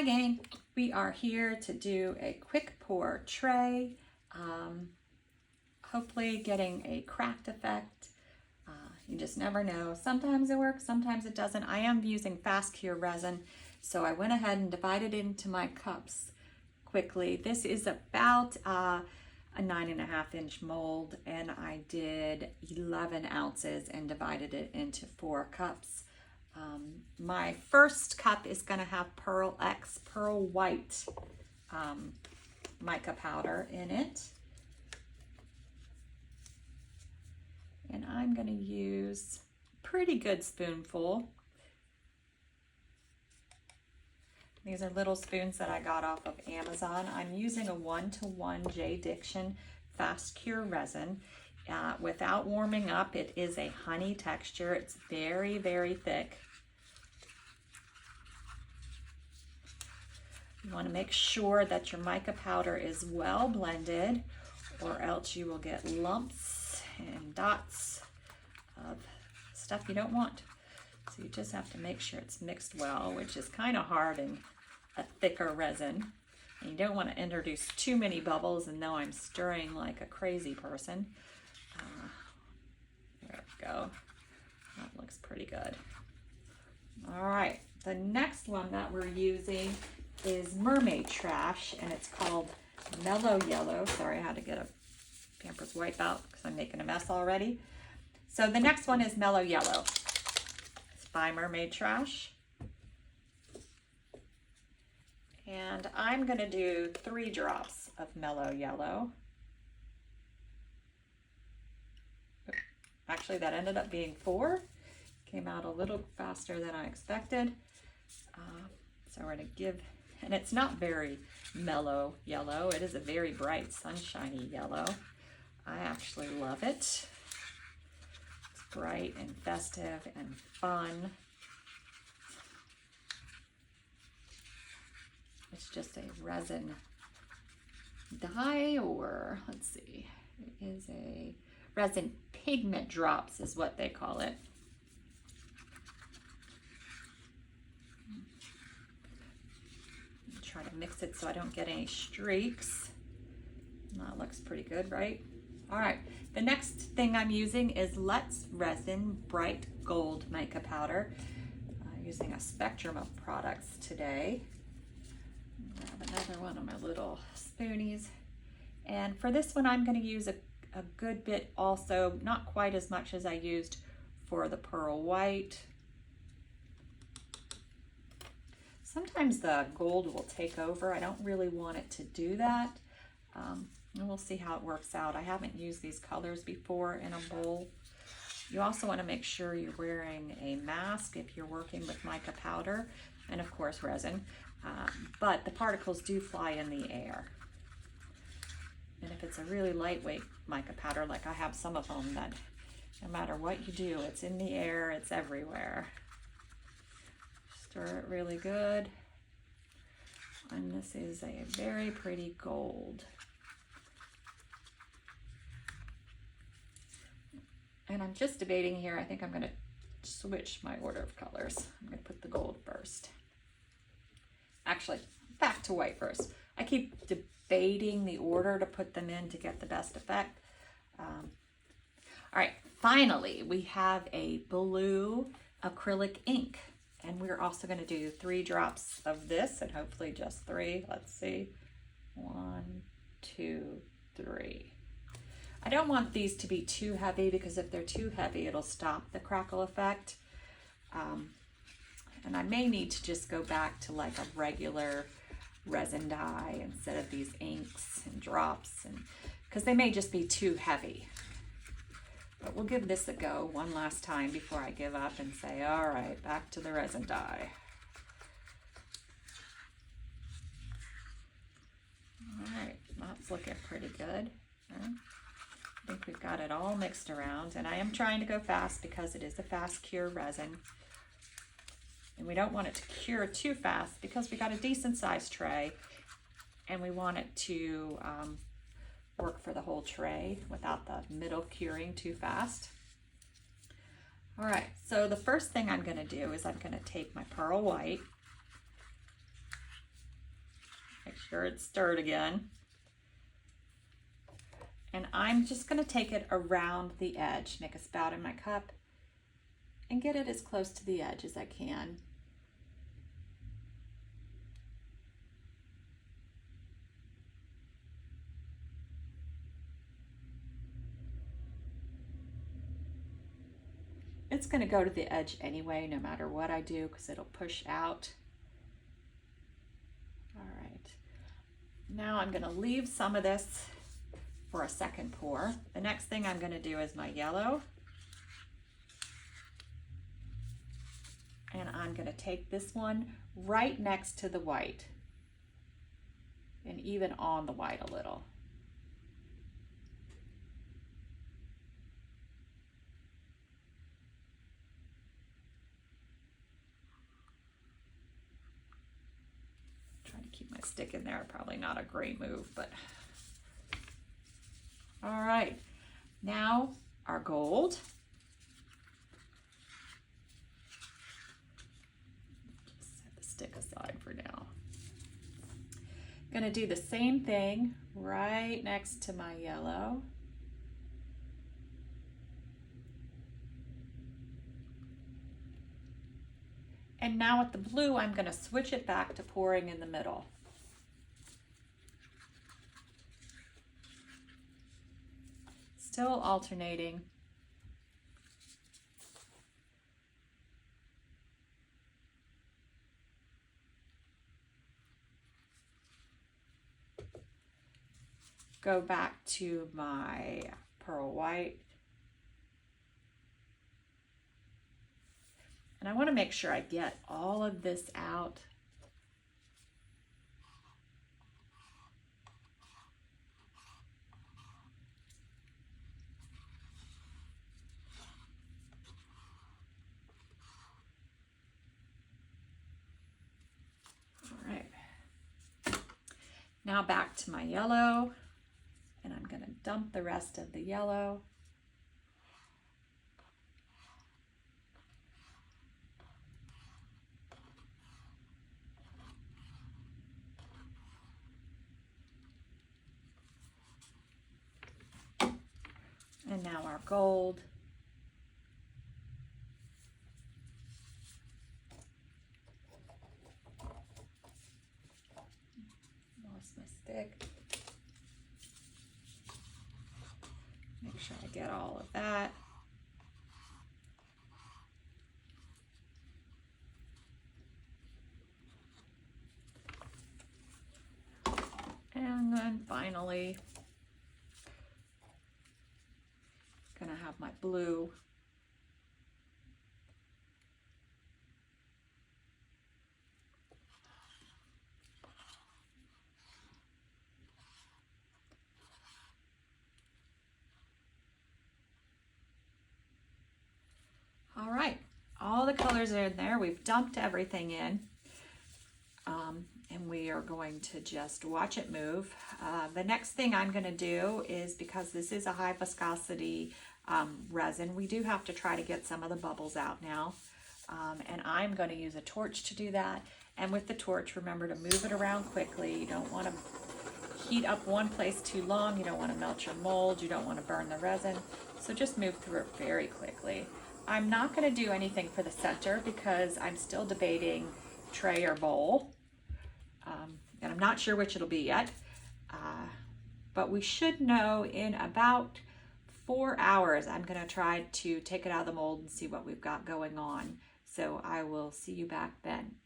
Hi gang, we are here to do a quick pour tray, hopefully getting a cracked effect. You just never know. Sometimes it works, sometimes it doesn't. I am using fast cure resin, so I went ahead and divided it into my cups quickly. This is about a 9.5 inch mold, and I did 11 ounces and divided it into 4 cups. My first cup is going to have Pearl X, Pearl White mica powder in it. And I'm going to use a pretty good spoonful. These are little spoons that I got off of Amazon. I'm using a 1-to-1 JDiction fast cure resin. Without warming up, it is a honey texture. It's very, very thick. You want to make sure that your mica powder is well blended, or else you will get lumps and dots of stuff you don't want. So you just have to make sure it's mixed well, which is kind of hard in a thicker resin. And you don't want to introduce too many bubbles, and now I'm stirring like a crazy person. There we go. That looks pretty good. All right, the next one that we're using is Mermaid Trash, and it's called Mellow Yellow. Sorry, I had to get a Pampers wipe out because I'm making a mess already. So the next one is Mellow Yellow. It's by Mermaid Trash. And I'm going to do 3 drops of Mellow Yellow. Actually, that ended up being 4. Came out a little faster than I expected. So we're going to give, and it's not very mellow yellow. It is a very bright, sunshiny yellow. I actually love it. It's bright and festive and fun. It's just a resin dye, or let's see, it is a resin pigment drops is what they call it. Try to mix it so I don't get any streaks. That looks pretty good, right? All right, the next thing I'm using is Let's Resin Bright Gold Mica Powder. Using a spectrum of products today. Grab another one of my little spoonies. And for this one, I'm going to use a good bit also, not quite as much as I used for the Pearl White. Sometimes the gold will take over. I don't really want it to do that. And we'll see how it works out. I haven't used these colors before in a bowl. You also want to make sure you're wearing a mask if you're working with mica powder, and of course resin. But the particles do fly in the air. And if it's a really lightweight mica powder, like I have some of them, that no matter what you do, it's in the air, it's everywhere. Stir it really good. And this is a very pretty gold. And I'm just debating here. I think I'm going to switch my order of colors. I'm going to put the gold first. Actually, back to white first. I keep debating the order to put them in to get the best effect. All right, finally, we have a blue acrylic ink. And we're also going to do 3 drops of this, and hopefully just 3. Let's see. 1, 2, 3. I don't want these to be too heavy, because if they're too heavy, it'll stop the crackle effect. And I may need to just go back to like a regular resin dye instead of these inks and drops, and because they may just be too heavy. But we'll give this a go one last time before I give up and say, all right, back to the resin dye. All right, that's looking pretty good. I think we've got it all mixed around, and I am trying to go fast because it is a fast cure resin. And we don't want it to cure too fast because we got a decent sized tray, and we want it to work for the whole tray without the middle curing too fast. All right, so the first thing I'm going to do is I'm going to take my Pearl White, sure it's stirred again. And I'm just going to take it around the edge, make a spout in my cup, and get it as close to the edge as I can. It's going to go to the edge anyway, no matter what I do, because it'll push out. All right. Now I'm going to leave some of this for a second pour. The next thing I'm going to do is my yellow. And I'm going to take this one right next to the white and even on the white a little. Trying to keep my stick in there, probably not a great move, but all right. Now our gold. Stick aside for now. Gonna do the same thing right next to my yellow. And now with the blue, I'm gonna switch it back to pouring in the middle. Still alternating. Go back to my pearl white. And I want to make sure I get all of this out. All right. Now back to my yellow. And I'm going to dump the rest of the yellow. And now our gold. Lost my stick. Make sure I get all of that. And then finally, gonna have my blue. All right, all the colors are in there. We've dumped everything in. And we are going to just watch it move. The next thing I'm going to do is, because this is a high viscosity resin, we do have to try to get some of the bubbles out now. And I'm going to use a torch to do that. And with the torch, remember to move it around quickly. You don't want to heat up one place too long. You don't want to melt your mold. You don't want to burn the resin. So just move through it very quickly. I'm not going to do anything for the center because I'm still debating tray or bowl. And I'm not sure which it'll be yet, but we should know in about 4 hours. I'm going to try to take it out of the mold and see what we've got going on. So I will see you back then.